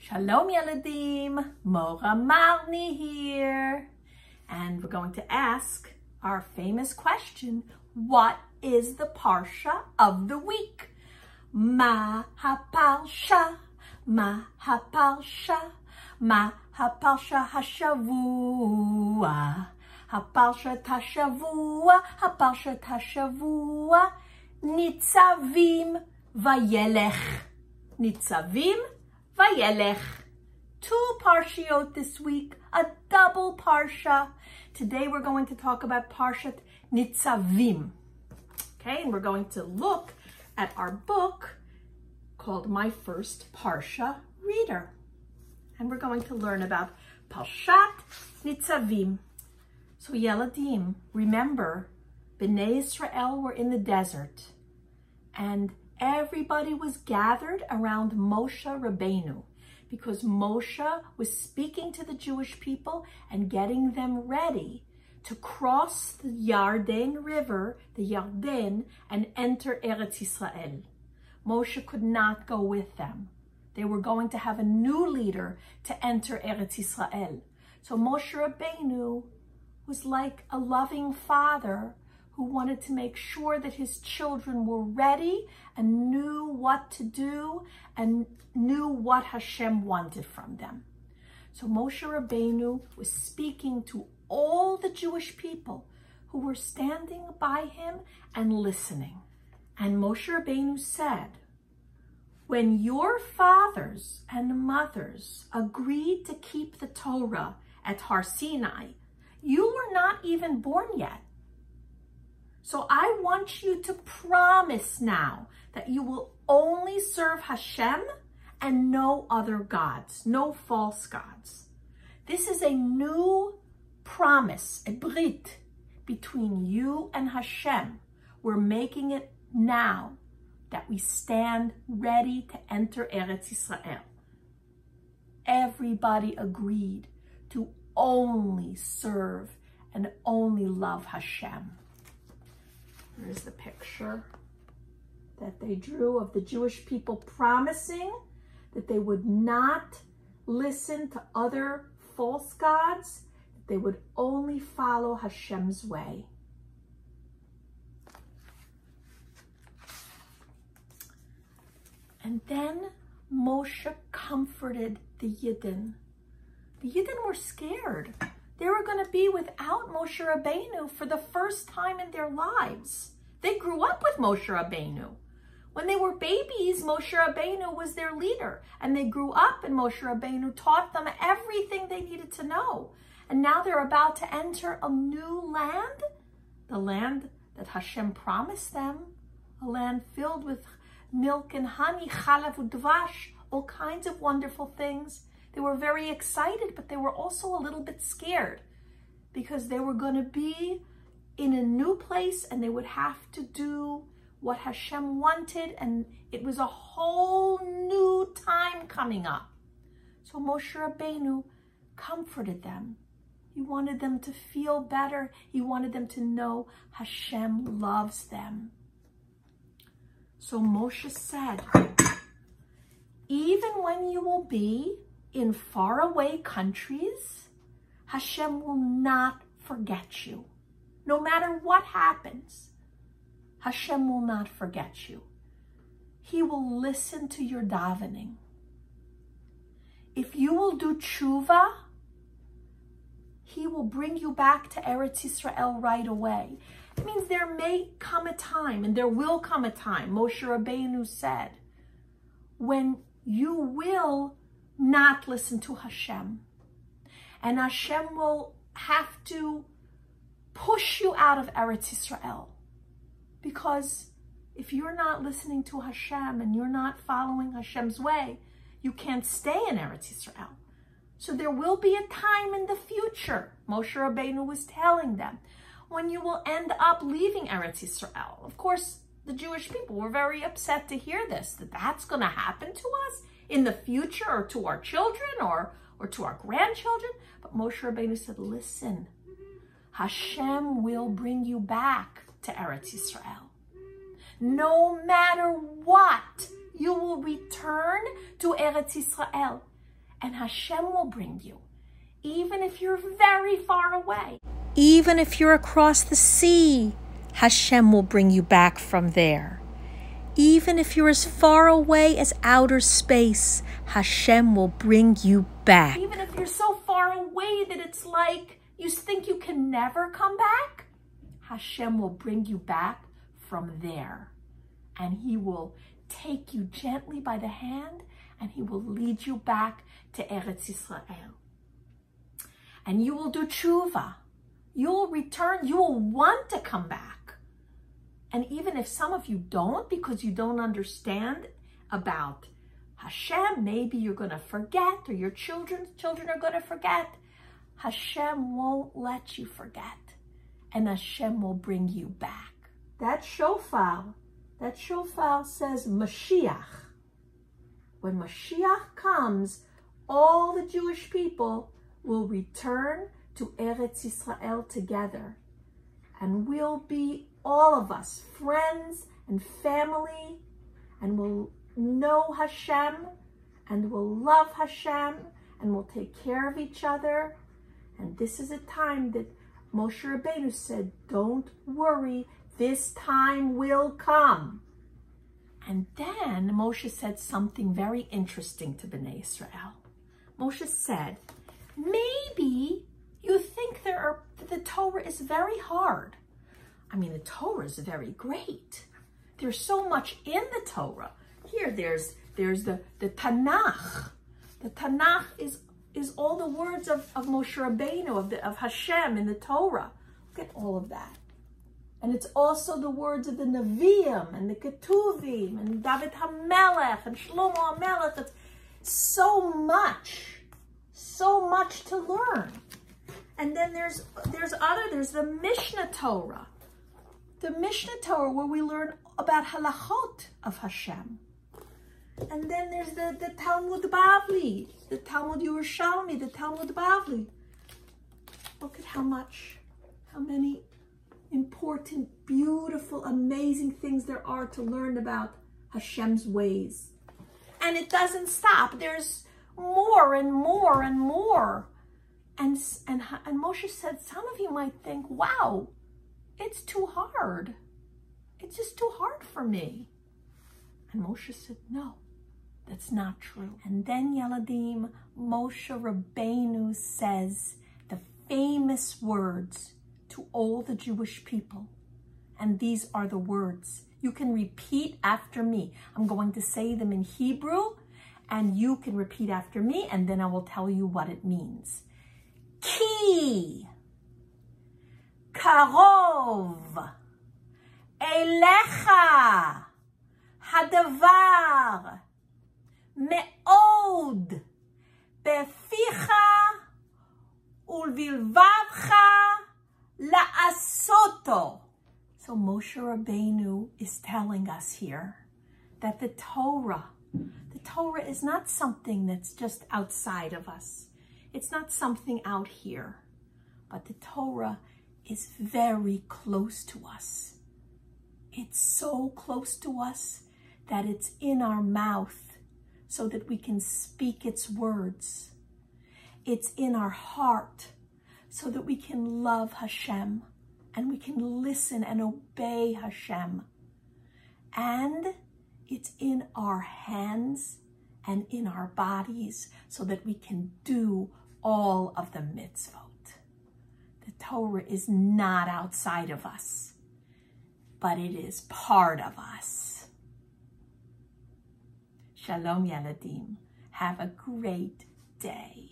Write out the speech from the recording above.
Shalom Yeladim, Mora Marni here. And we're going to ask our famous question, what is the Parsha of the week? Ma ha-Parsha, Ma ha-Parsha, Ma ha-Parsha ha-Shavua, ha-Parshat ha-Shavua, ha-Parshat ha-Shavua, Nitzavim vayelech. Nitzavim vayelech. 2 parshiot this week, a double parsha. Today we're going to talk about Parshat Nitzavim. Okay, and we're going to look at our book called My First Parsha Reader. And we're going to learn about Parshat Nitzavim. So Yeladim, remember, Bnai Yisrael were in the desert and everybody was gathered around Mosherabenu because Moshe was speaking to the Jewish people and getting them ready to cross the Yarden River, the Yarden, and enter Eretz Yisrael. Moshe could not go with them. They were going to have a new leader to enter Eretz Yisrael. So Moshe Abenu was like a loving father who wanted to make sure that his children were ready and knew what to do and knew what Hashem wanted from them. So Moshe Abenu was speaking to all the Jewish people who were standing by him and listening. And Moshe Abenu said, when your fathers and mothers agreed to keep the Torah at Har Sinai, you were not even born yet. So I want you to promise now that you will only serve Hashem and no other gods, no false gods. This is a new promise, a brit, between you and Hashem. We're making it now that we stand ready to enter Eretz Yisrael. Everybody agreed to only serve and only love Hashem. Here's the picture that they drew of the Jewish people promising that they would not listen to other false gods, that they would only follow Hashem's way. And then Moshe comforted the Yidden. The Yidden were scared. They were going to be without Moshe Abenu for the first time in their lives. They grew up with Moshe Abenu. When they were babies, Moshe Abenu was their leader. And they grew up and Moshe Abenu taught them everything they needed to know. And now they're about to enter a new land, the land that Hashem promised them, a land filled with milk and honey, chalav udvash, all kinds of wonderful things. They were very excited, but they were also a little bit scared because they were going to be in a new place and they would have to do what Hashem wanted, and it was a whole new time coming up. So Moshe Abenu comforted them. He wanted them to feel better. He wanted them to know Hashem loves them. So Moshe said, even when you will be in faraway countries, Hashem will not forget you. No matter what happens, Hashem will not forget you. He will listen to your davening. If you will do tshuva, He will bring you back to Eretz Yisrael right away. It means there may come a time, and there will come a time, Moshe Abenu said, when you will not listen to Hashem. And Hashem will have to push you out of Eretz Yisrael. Because if you're not listening to Hashem and you're not following Hashem's way, you can't stay in Eretz Yisrael. So there will be a time in the future, Moshe Abenu was telling them, when you will end up leaving Eretz Yisrael. Of course, the Jewish people were very upset to hear this, that that's going to happen to us in the future, or to our children, or to our grandchildren. But Moshe Abenu said, listen, Hashem will bring you back to Eretz Yisrael. No matter what, you will return to Eretz Yisrael. and Hashem will bring you. Even if you're very far away. Even if you're across the sea, Hashem will bring you back from there. Even if you're as far away as outer space, Hashem will bring you back. Even if you're so far away that it's like you think you can never come back, Hashem will bring you back from there. And He will take you gently by the hand and He will lead you back to Eretz Yisrael. And you will do tshuva. You will return. You will want to come back. And even if some of you don't, because you don't understand about Hashem, maybe you're going to forget, or your children are going to forget. Hashem won't let you forget. And Hashem will bring you back. That shofar says Mashiach. When Mashiach comes, all the Jewish people will return to Eretz Yisrael together. And we'll be, all of us, friends and family, and we'll know Hashem, and we'll love Hashem, and we'll take care of each other. And this is a time that Moshe Abenu said, don't worry, this time will come. And then Moshe said something very interesting to Bnai Yisrael. Moshe said, maybe you think the Torah is very hard. I mean, the Torah is very great. There's so much in the Torah. Here, there's the Tanakh. The Tanakh is all the words of Mosherabenu, of Hashem in the Torah. Look at all of that. And it's also the words of the Nevi'im and the Ketuvim and David HaMelech and Shlomo HaMelech. It's so much to learn. And then there's the Mishnah Torah. The Mishnah Torah where we learn about halachot of Hashem. And then there's the Talmud Bavli, the Talmud Yerushalmi, the Talmud Bavli. Look at how many important, beautiful, amazing things there are to learn about Hashem's ways. And it doesn't stop. There's more and more and more. And Moshe said, some of you might think, wow, it's too hard. It's just too hard for me. And Moshe said, no, that's not true. And then Yeladim, Mosherabenu says the famous words to all the Jewish people. And these are the words. You can repeat after me. I'm going to say them in Hebrew, and you can repeat after me, and then I will tell you what it means. Ki karov elecha hadavar me'od beficha ulvilvavcha la'asoto. So Moshe Abenu is telling us here that the Torah is not something that's just outside of us. It's not something out here, but the Torah is very close to us. It's so close to us that it's in our mouth so that we can speak its words. It's in our heart so that we can love Hashem and we can listen and obey Hashem. And it's in our hands and in our bodies so that we can do all of the mitzvot. The Torah is not outside of us, but it is part of us. Shalom Yeladim. Have a great day.